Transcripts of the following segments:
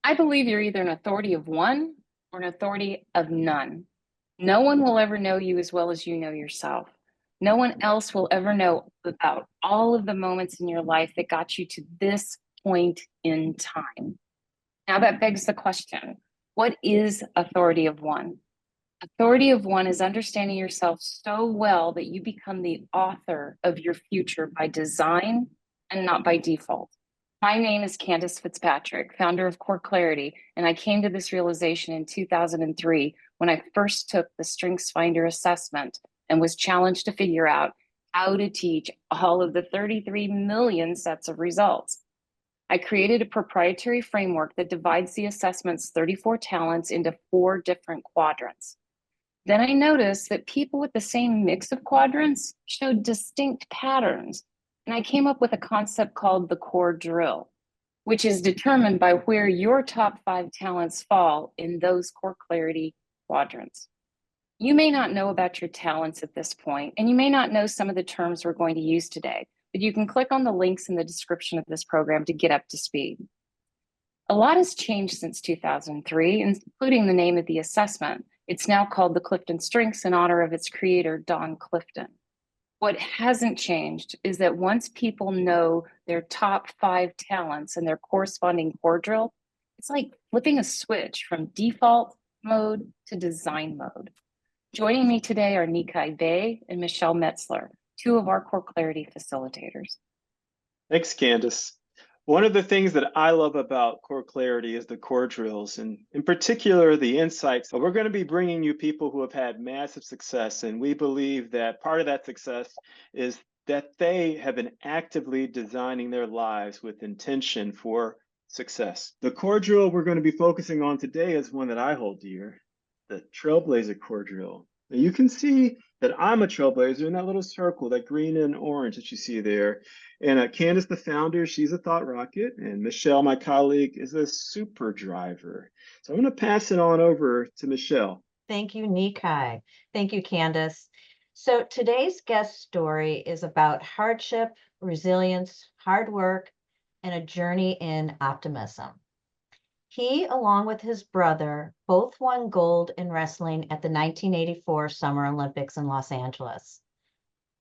I believe you're either an authority of one or an authority of none. No one will ever know you as well as you know yourself. No one else will ever know about all of the moments in your life that got you to this point in time. Now that begs the question, what is authority of one? Authority of one is understanding yourself so well that you become the author of your future by design and not by default. My name is Candace Fitzpatrick, founder of CoreClarity, and I came to this realization in 2003 when I first took the StrengthsFinder assessment and was challenged to figure out how to teach all of the 33 million sets of results. I created a proprietary framework that divides the assessment's 34 talents into 4 different quadrants. Then I noticed that people with the same mix of quadrants showed distinct patterns, and I came up with a concept called the core drill, which is determined by where your top 5 talents fall in those CoreClarity quadrants. You may not know about your talents at this point, and you may not know some of the terms we're going to use today, but you can click on the links in the description of this program to get up to speed. A lot has changed since 2003, including the name of the assessment. It's now called the Clifton Strengths in honor of its creator, Don Clifton. What hasn't changed is that once people know their top 5 talents and their corresponding core drill, it's like flipping a switch from default mode to design mode. Joining me today are Neeki Bey and Michele Metzler, 2 of our CoreClarity facilitators. Thanks, Candace. One of the things that I love about CoreClarity is the core drills, and in particular, the insights. So we're going to be bringing you people who have had massive success, and we believe that part of that success is that they have been actively designing their lives with intention for success. The core drill we're going to be focusing on today is one that I hold dear, the Trailblazer core drill. Now you can see that I'm a trailblazer in that little circle, that green and orange that you see there. And Candace, the founder, she's a thought rocket. And Michele, my colleague, is a super driver. So I'm going to pass it on over to Michele. Thank you, Neeki. Thank you, Candace. So today's guest story is about hardship, resilience, hard work, and a journey in optimism. He, along with his brother, both won gold in wrestling at the 1984 Summer Olympics in Los Angeles.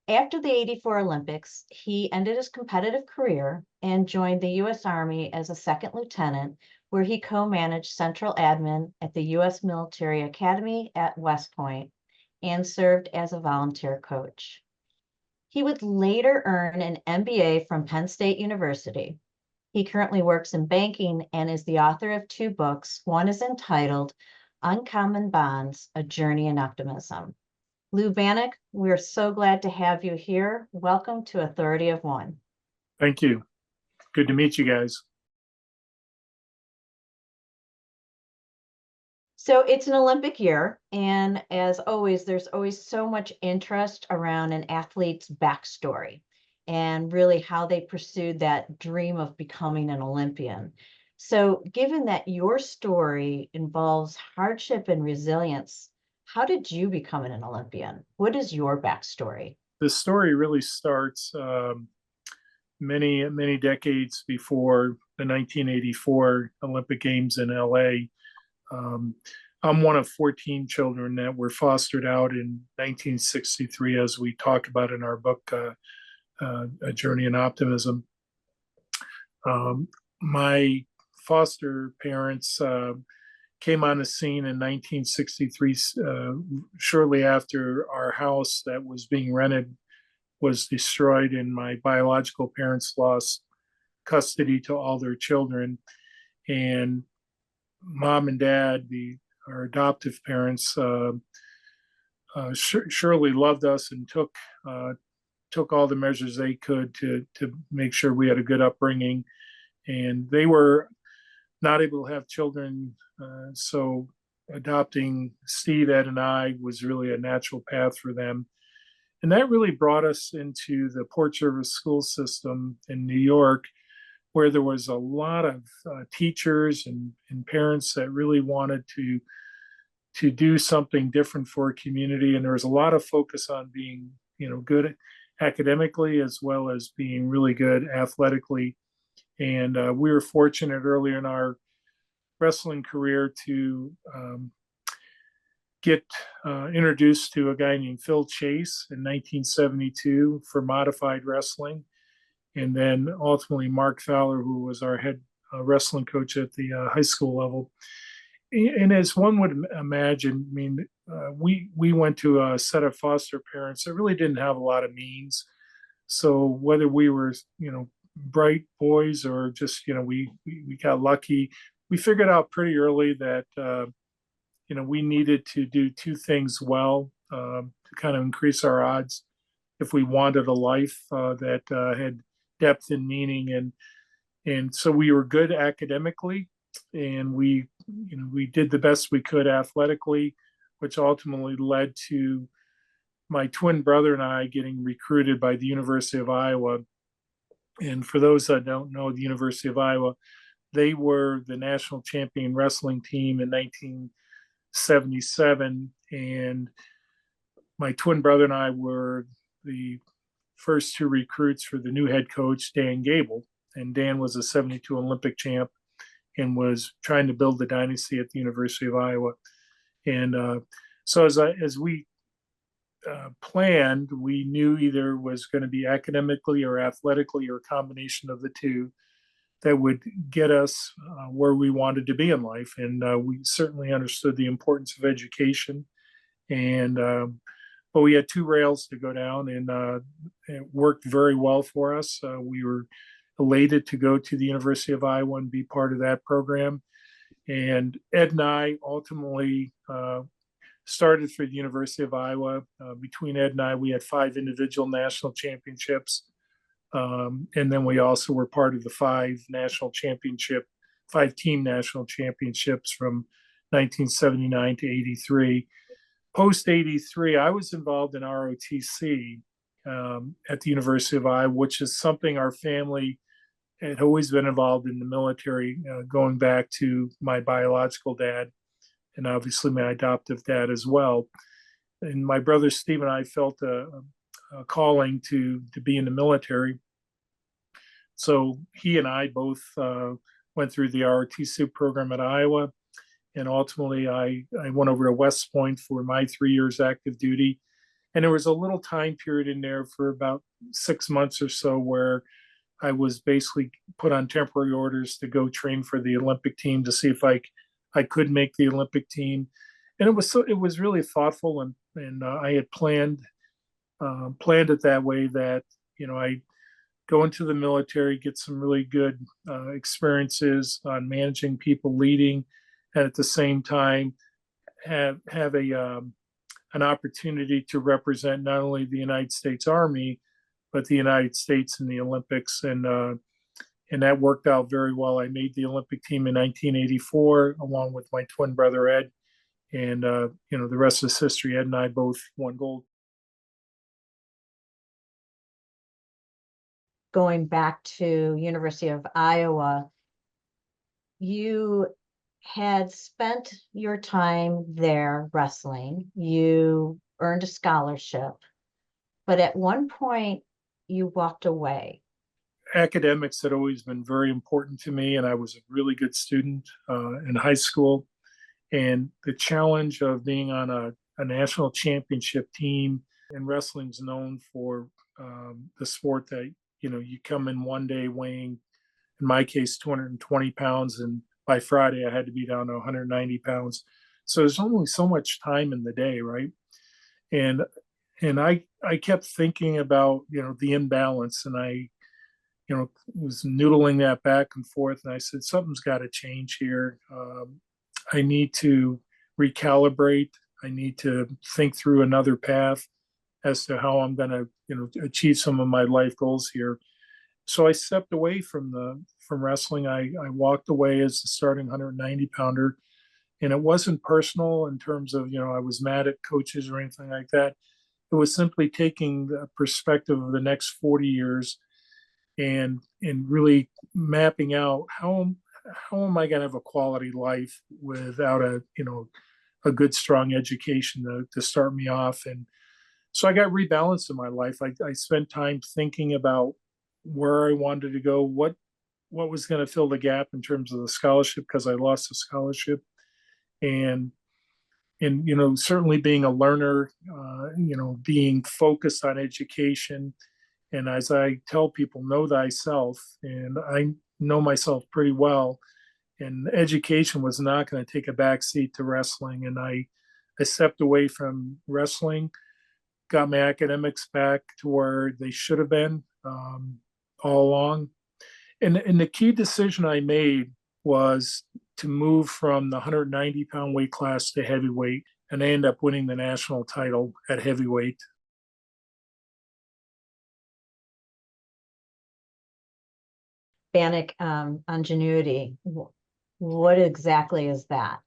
After the 84 Olympics, he ended his competitive career and joined the U.S. Army as a second lieutenant, where he co-managed central admin at the U.S. Military Academy at West Point and served as a volunteer coach. He would later earn an MBA from Penn State University. He currently works in banking and is the author of 2 books. One is entitled Uncommon Bonds, A Journey in Optimism. Lou Banach, we're so glad to have you here. Welcome to Authority of One. Thank you. Good to meet you guys. So it's an Olympic year, and as always, there's always so much interest around an athlete's backstory and really how they pursued that dream of becoming an Olympian. So given that your story involves hardship and resilience, how did you become an Olympian? What is your backstory? The story really starts many decades before the 1984 Olympic Games in LA. I'm one of 14 children that were fostered out in 1963, as we talk about in our book, A Journey in Optimism. My foster parents came on the scene in 1963, shortly after our house that was being rented was destroyed, and my biological parents lost custody to all their children. And mom and dad, our adoptive parents, surely loved us and took all the measures they could to make sure we had a good upbringing. And they were not able to have children, so adopting Steve, Ed, and I was really a natural path for them. And that really brought us into the Port Service school system in New York, where there was a lot of teachers and parents that really wanted to do something different for a community. And there was a lot of focus on being, good academically as well as being really good athletically. And we were fortunate earlier in our wrestling career to get introduced to a guy named Phil Chase in 1972 for modified wrestling. And then ultimately Mark Fowler, who was our head wrestling coach at the high school level. And as one would imagine, I mean, we went to a set of foster parents that really didn't have a lot of means. So whether we were, bright boys or just, we got lucky, we figured out pretty early that, we needed to do two things well to kind of increase our odds if we wanted a life that had depth and meaning. And so we were good academically, and we did the best we could athletically, which ultimately led to my twin brother and I getting recruited by the University of Iowa. And for those that don't know, the University of Iowa, they were the national champion wrestling team in 1977. And my twin brother and I were the first two recruits for the new head coach, Dan Gable. And Dan was a 72 Olympic champ and was trying to build the dynasty at the University of Iowa. And so as we planned, we knew either was going to be academically or athletically or a combination of the two that would get us where we wanted to be in life. And we certainly understood the importance of education. And but we had two rails to go down, and it worked very well for us. We were elated to go to the University of Iowa and be part of that program. And Ed and I ultimately started for the University of Iowa. Between Ed and I, we had 5 individual national championships. And then we also were part of the 5 team national championships from 1979 to 83. Post 83, I was involved in ROTC at the University of Iowa, which is something our family had always been involved in the military, going back to my biological dad and obviously my adoptive dad as well. And my brother Steve and I felt a calling to be in the military. So he and I both went through the ROTC program at Iowa. And ultimately, I went over to West Point for my 3 years active duty. And there was a little time period in there for about 6 months or so where I was basically put on temporary orders to go train for the Olympic team to see if I could make the Olympic team. And it was really thoughtful, and I had planned it that way that, I go into the military, get some really good experiences on managing people, leading, and at the same time have an opportunity to represent not only the United States Army, but the United States in the Olympics. And that worked out very well. I made the Olympic team in 1984, along with my twin brother, Ed. And, the rest is history. Ed and I both won gold. Going back to University of Iowa, you had spent your time there wrestling. You earned a scholarship, but at one point you walked away. Academics had always been very important to me, and I was a really good student in high school. And the challenge of being on a national championship team, and wrestling's known for the sport that, you come in one day weighing, in my case, 220 pounds, and by Friday I had to be down to 190 pounds. So there's only so much time in the day, right? And I kept thinking about, the imbalance, and I was noodling that back and forth. And I said, something's got to change here. I need to recalibrate. I need to think through another path as to how I'm going to, achieve some of my life goals here. So I stepped away from wrestling. I walked away as the starting 190 pounder, and it wasn't personal in terms of, I was mad at coaches or anything like that. It was simply taking the perspective of the next 40 years and really mapping out how am I going to have a quality life without a good, strong education to start me off. And so I got rebalanced in my life. I spent time thinking about where I wanted to go, what what was going to fill the gap in terms of the scholarship, because I lost the scholarship. And certainly being a learner, being focused on education. And as I tell people, know thyself, and I know myself pretty well. And education was not going to take a backseat to wrestling. And I stepped away from wrestling, got my academics back to where they should have been all along. And the key decision I made was to move from the 190-pound weight class to heavyweight, and I ended up winning the national title at heavyweight. Banach ingenuity. What exactly is that?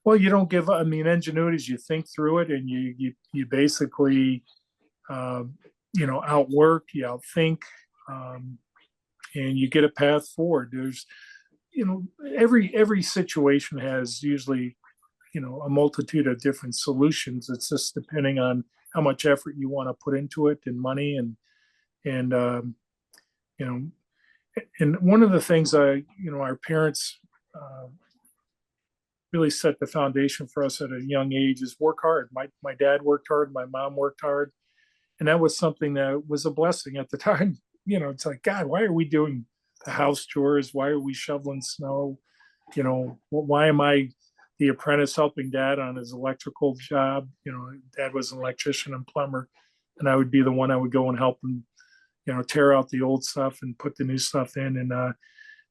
Well, you don't give up. I mean, ingenuity is you think through it, and you basically outwork, you outthink, and you get a path forward. There's every situation has usually a multitude of different solutions. It's just depending on how much effort you want to put into it, and money, and and one of the things our parents really set the foundation for us at a young age is work hard. My dad worked hard, my mom worked hard, and that was something that was a blessing at the time. It's like, God, why are we doing the house chores? Why are we shoveling snow? Why am I the apprentice helping dad on his electrical job? Dad was an electrician and plumber, and I would be the one I would go and help him, tear out the old stuff and put the new stuff in. And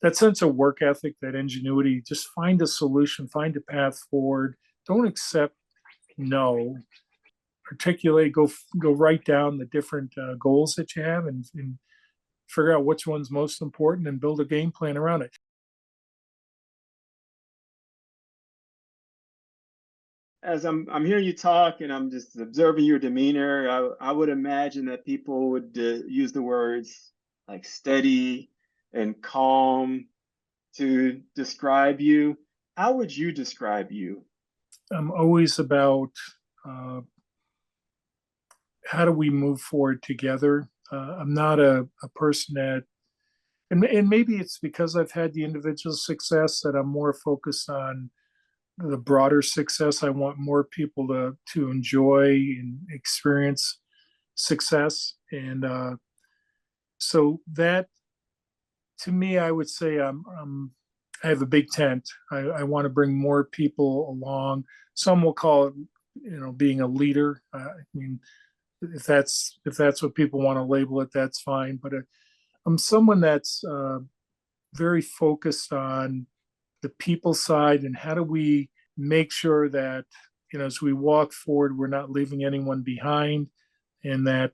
that sense of work ethic, that ingenuity, just find a solution, find a path forward. Don't accept no. Articulate, go write down the different goals that you have, and figure out which one's most important, and build a game plan around it. As I'm hearing you talk, and I'm just observing your demeanor, I would imagine that people would use the words like steady and calm to describe you. How would you describe you? I'm always about how do we move forward together. I'm not a person that, and maybe it's because I've had the individual success that I'm more focused on the broader success. I want more people to enjoy and experience success. And so that, to me, I would say I have a big tent. I want to bring more people along. Some will call it, being a leader. I mean, if that's what people want to label it, that's fine. But I'm someone that's very focused on the people side, and how do we make sure that as we walk forward, we're not leaving anyone behind, and that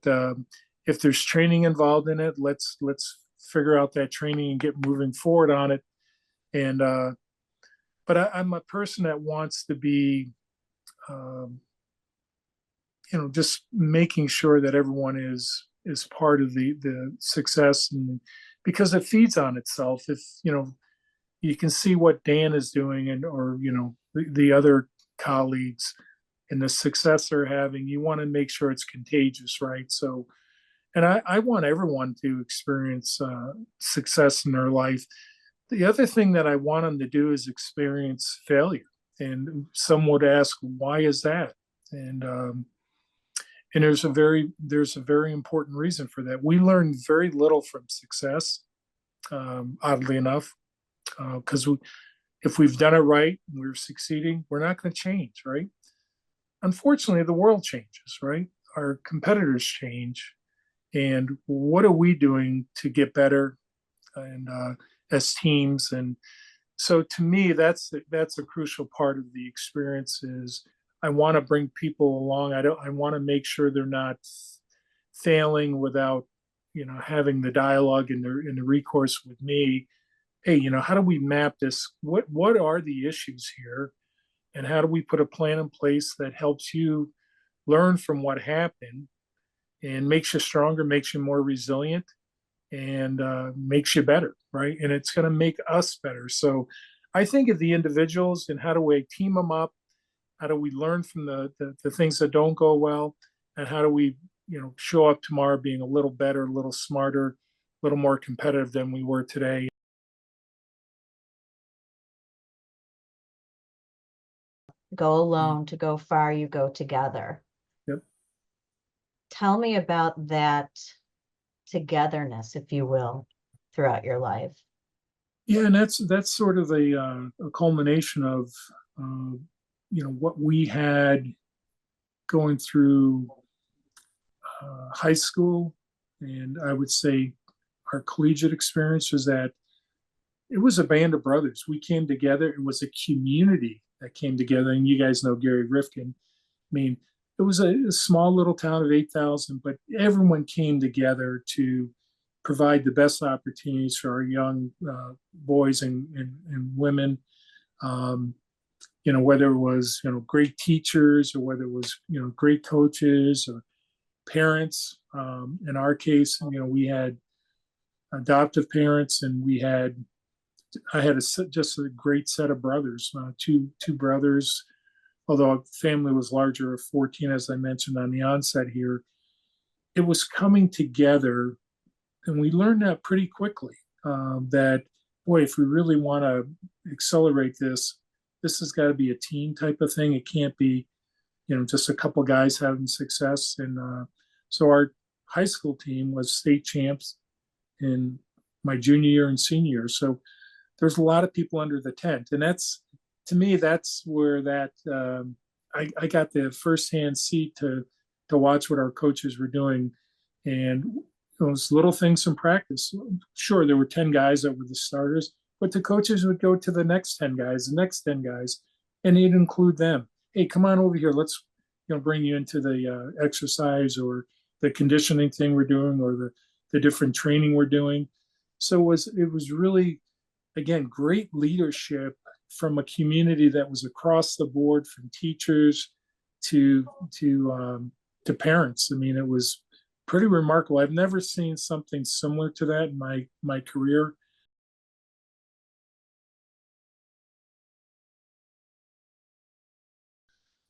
if there's training involved in it, let's figure out that training and get moving forward on it. And but I'm a person that wants to be just making sure that everyone is part of the success, and because it feeds on itself. If you can see what Dan is doing, or the other colleagues, and the success they're having, you want to make sure it's contagious, right? So, and I want everyone to experience success in their life. The other thing that I want them to do is experience failure. And some would ask, why is that? And there's a very important reason for that. We learn very little from success, oddly enough, because if we've done it right and we're succeeding, we're not going to change, right? Unfortunately, the world changes, right? Our competitors change. And what are we doing to get better, and as teams? And so, to me, that's a crucial part of the experience. Is I want to bring people along. I want to make sure they're not failing without having the dialogue and the recourse with me. Hey, how do we map this? What are the issues here, and how do we put a plan in place that helps you learn from what happened, and makes you stronger, makes you more resilient, and makes you better, right? And it's going to make us better. So I think of the individuals, and how do we team them up? How do we learn from the things that don't go well? And how do we, show up tomorrow being a little better, a little smarter, a little more competitive than we were today? go alone to go far, you go together. Yep. Tell me about that togetherness, if you will, throughout your life. Yeah, and that's sort of a culmination of what we had going through high school, and I would say our collegiate experience was that it was a band of brothers. We came together. It was a community that came together, and you guys know Gary Rifkin. I mean, it was a small little town of 8,000, but everyone came together to provide the best opportunities for our young boys and women. Whether it was great teachers or whether it was great coaches or parents. In our case, we had adoptive parents, and I had just a great set of brothers, two brothers. Although our family was larger, of 14, as I mentioned on the onset here, it was coming together, and we learned that pretty quickly. That boy, if we really want to accelerate this has got to be a team type of thing. It can't be, just a couple guys having success. And so our high school team was state champs in my junior year and senior year. So there's a lot of people under the tent, and to me, that's where that I got the firsthand seat to watch what our coaches were doing, and those little things in practice. Sure, there were 10 guys that were the starters, but the coaches would go to the next 10 guys, the next 10 guys, and they'd include them. Hey, come on over here. Let's bring you into the exercise or the conditioning thing we're doing, or the different training we're doing. So it was really, again, great leadership from a community that was across the board, from teachers to parents. I mean, it was pretty remarkable. I've never seen something similar to that in my career.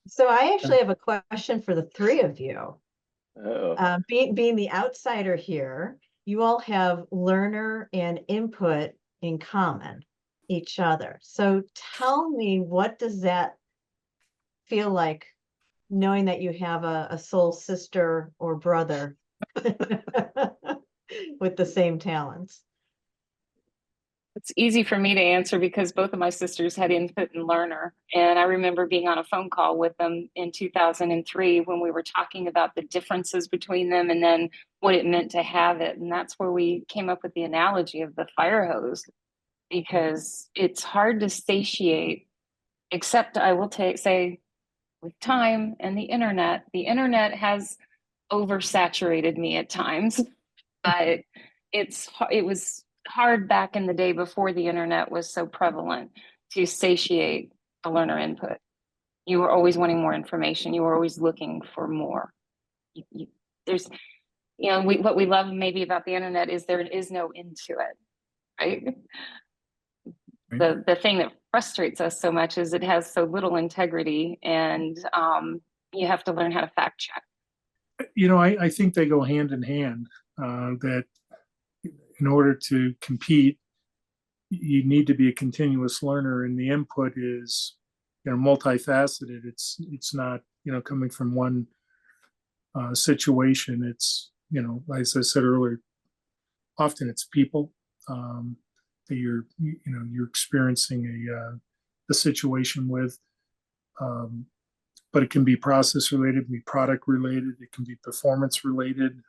So I actually have a question for the three of you. Uh-oh. Being the outsider here, you all have learner and input in common, each other. So tell me, what does that feel like, knowing that you have a soul sister or brother with the same talents? It's easy for me to answer because both of my sisters had input and learner. And I remember being on a phone call with them in 2003 when we were talking about the differences between them and then what it meant to have it. And that's where we came up with the analogy of the fire hose, because it's hard to satiate, except I will say with time and the internet has oversaturated me at times, but it was hard back in the day before the internet was so prevalent to satiate the learner input. You were always wanting more information. You were always looking for more. There's, what we love maybe about the internet is there is no end to it, right? The thing that frustrates us so much is it has so little integrity, and you have to learn how to fact check. I think they go hand in hand, that in order to compete, you need to be a continuous learner, and the input is, multifaceted. It's not, coming from one situation. It's, as I said earlier, often it's people that you're experiencing a situation with. But it can be process related, it can be product related, it can be performance related.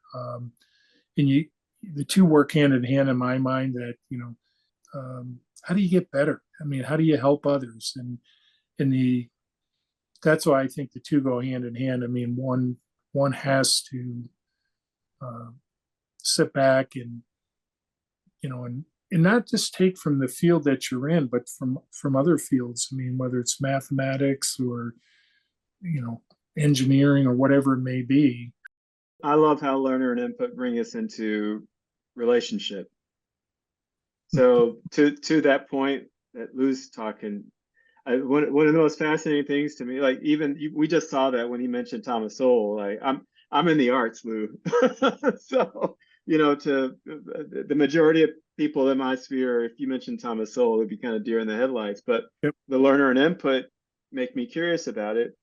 And the two work hand in hand in my mind. That how do you get better? I mean, how do you help others? And that's why I think the two go hand in hand. I mean, one has to sit back and not just take from the field that you're in, but from other fields. I mean, whether it's mathematics or engineering or whatever it may be. I love how learner and input bring us into relationship. So to that point that Lou's talking, one of the most fascinating things to me, like we just saw that when he mentioned Thomas Sowell. Like I'm in the arts, Lou. So to the majority of people in my sphere, if you mentioned Thomas Sowell, it'd be kind of deer in the headlights. But Yep. The learner and input, make me curious about it.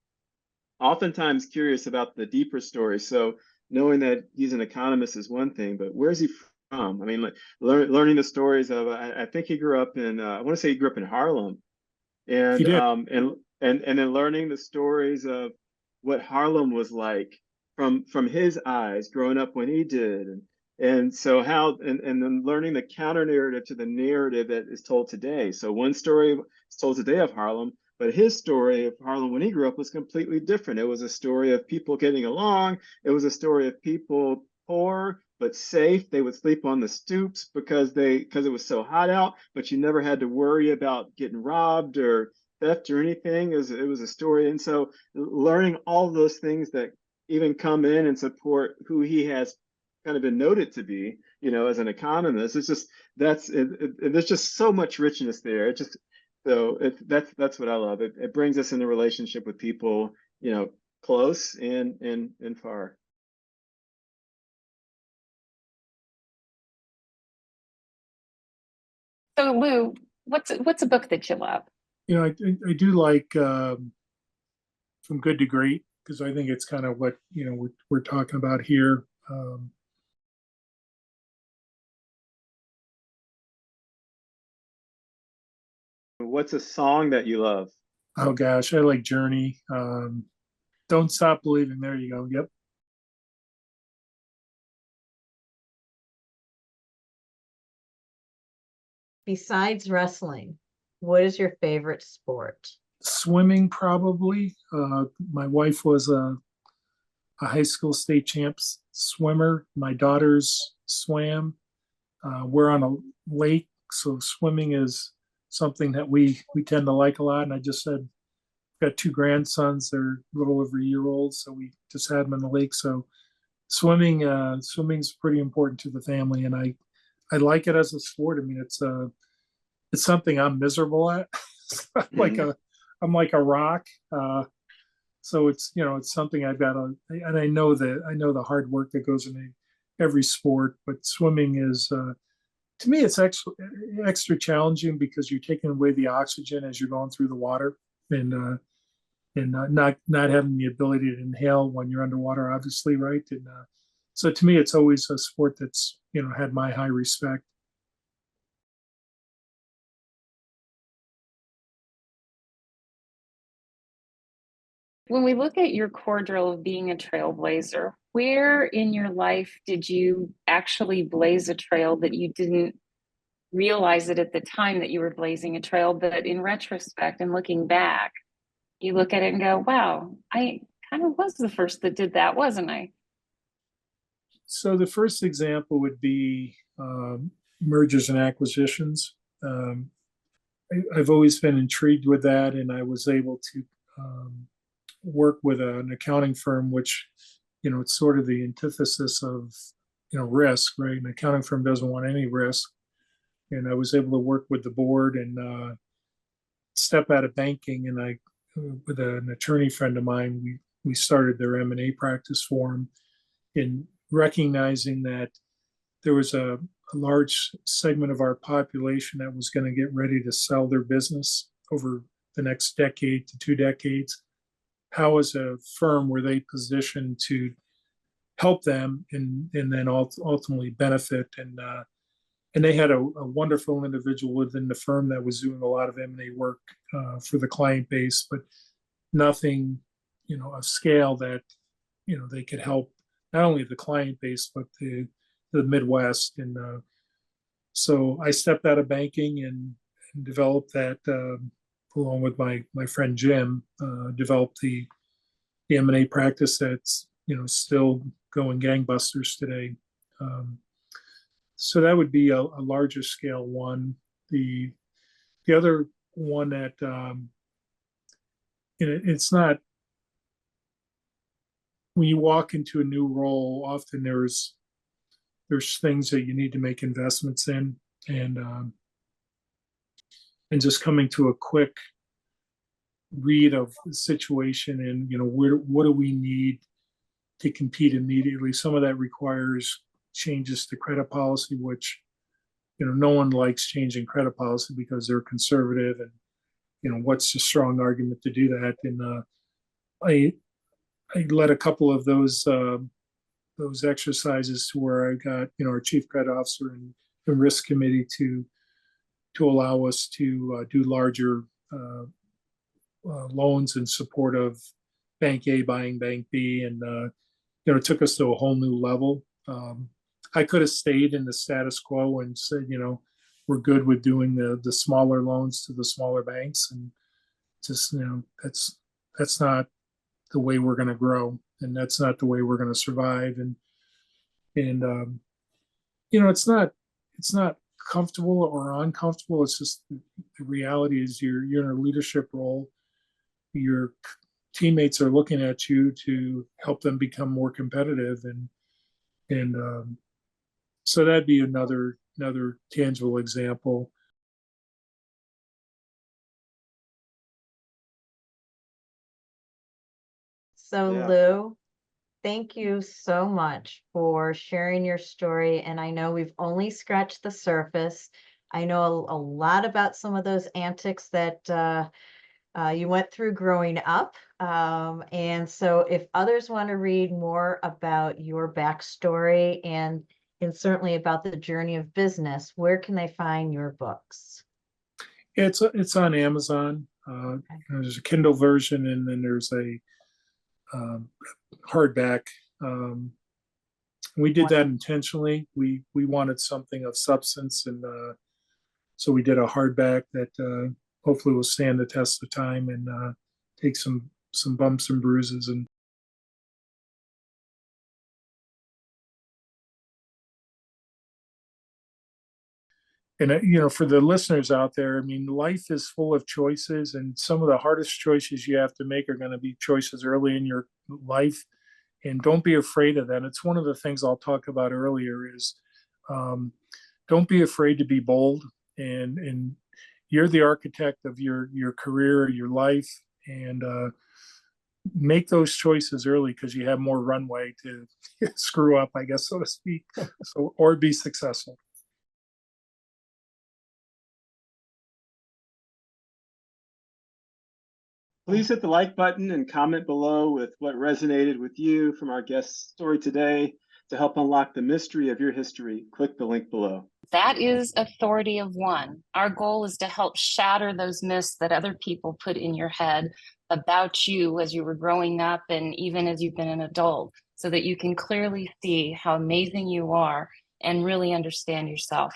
Oftentimes curious about the deeper story. So knowing that he's an economist is one thing, but where's he from? I mean, like learning the stories of, I think he grew up in, I want to say he grew up in Harlem, He and did. then learning the stories of what Harlem was like from his eyes growing up when he did, and so how and then learning the counter narrative to the narrative that is told today. So one story is told today of Harlem, but his story of Harlem when he grew up was completely different. It was a story of people getting along. It was a story of people poor but safe. They would sleep on the stoops because it was so hot out, but you never had to worry about getting robbed or theft or anything. It was a story. And so learning all those things that even come in and support who he has kind of been noted to be, as an economist, it's just there's just so much richness there. It just that's what I love. It brings us in a relationship with people, close and far. So Lou, what's a book that you love? I do like From Good to Great, because I think it's kind of what we're talking about here. What's a song that you love? Oh gosh, I like Journey. Don't Stop Believing. There you go. Yep. Besides wrestling, what is your favorite sport? Swimming, probably. My wife was a high school state champs swimmer. My daughters swam. We're on a lake, so swimming is something that we tend to like a lot. And I just said, got two grandsons. They're a little over a year old, so we just had them in the lake. So swimming's pretty important to the family, and I like it as a sport. I mean, it's something I'm miserable at. I'm like a rock. So it's something I've got to, and I know the hard work that goes into every sport, but swimming is, to me, it's extra challenging because you're taking away the oxygen as you're going through the water, and not having the ability to inhale when you're underwater, obviously, right? And so to me, it's always a sport that's had my high respect. When we look at your core drill of being a trailblazer, where in your life did you actually blaze a trail that you didn't realize it at the time that you were blazing a trail, but in retrospect and looking back, you look at it and go, wow, I kind of was the first that did that, wasn't I? So the first example would be mergers and acquisitions. I've always been intrigued with that, and I was able to work with an accounting firm, which, it's sort of the antithesis of, risk, right? An accounting firm doesn't want any risk. And I was able to work with the board and step out of banking. And with an attorney friend of mine, we started their M&A practice for them, in recognizing that there was a large segment of our population that was going to get ready to sell their business over the next decade to 2 decades. How, as a firm, were they positioned to help them and then ultimately benefit? And they had a wonderful individual within the firm that was doing a lot of M&A work for the client base, but nothing, of scale that, they could help not only the client base, but the Midwest. And so I stepped out of banking and developed that, along with my friend Jim, developed the M&A practice that's, still going gangbusters today. So that would be a larger scale one. The other one that it's not, when you walk into a new role, often there's things that you need to make investments in, and just coming to a quick read of the situation, and what do we need to compete immediately. Some of that requires changes to credit policy, which no one likes changing credit policy because they're conservative, and what's a strong argument to do that? And I led a couple of those exercises to where I got, our chief credit officer and the risk committee to allow us to do larger loans in support of Bank A buying Bank B, and it took us to a whole new level. I could have stayed in the status quo and said, we're good with doing the smaller loans to the smaller banks, and just that's not the way we're going to grow, and that's not the way we're going to survive. And it's not comfortable or uncomfortable. It's just the reality is you're in a leadership role. Your teammates are looking at you to help them become more competitive, and so that'd be another tangible example. So Yeah. Lou, thank you so much for sharing your story. And I know we've only scratched the surface. I know a lot about some of those antics that you went through growing up. And so if others want to read more about your backstory and certainly about the journey of business, where can they find your books? It's on Amazon. There's a Kindle version, and then there's a hardback. We did that intentionally. We wanted something of substance, and so we did a hardback that hopefully will stand the test of time and take some bumps and bruises. And for the listeners out there, I mean, life is full of choices, and some of the hardest choices you have to make are going to be choices early in your life. And don't be afraid of that. It's one of the things I'll talk about earlier is don't be afraid to be bold. And you're the architect of your career, your life, and make those choices early because you have more runway to screw up, I guess, so to speak, or be successful. Please hit the like button and comment below with what resonated with you from our guest story today. To help unlock the mystery of your history, click the link below. That is authority of one. Our goal is to help shatter those myths that other people put in your head about you as you were growing up and even as you've been an adult, so that you can clearly see how amazing you are and really understand yourself.